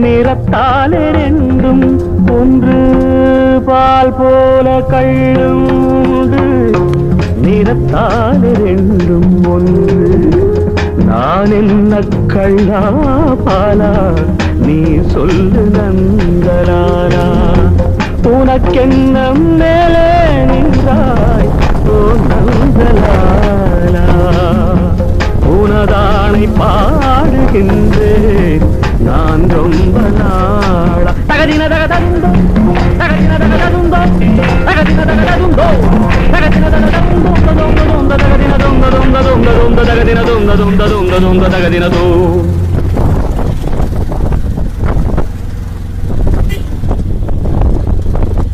நிறத்தால் ரெண்டும் ஒன்று பால் போல கள்ளுண்டு நிறத்தால் ரெண்டும் ஒன்று நான் என்ன கள்ளா பாலா நீ சொல்லு நந்தலானா உனக்கென்ன மேலே நின்றாய் ஓ நந்தலானா உனதானை பாடுகின்றேன் நான் ரொம்ப நாளா தகதின தகதந்தோ தகதின தகதந்தோ தகதின தகதந்தோ தகதின தகதந்தோ தகதின தகதந்தோ தகதின தகதந்தோ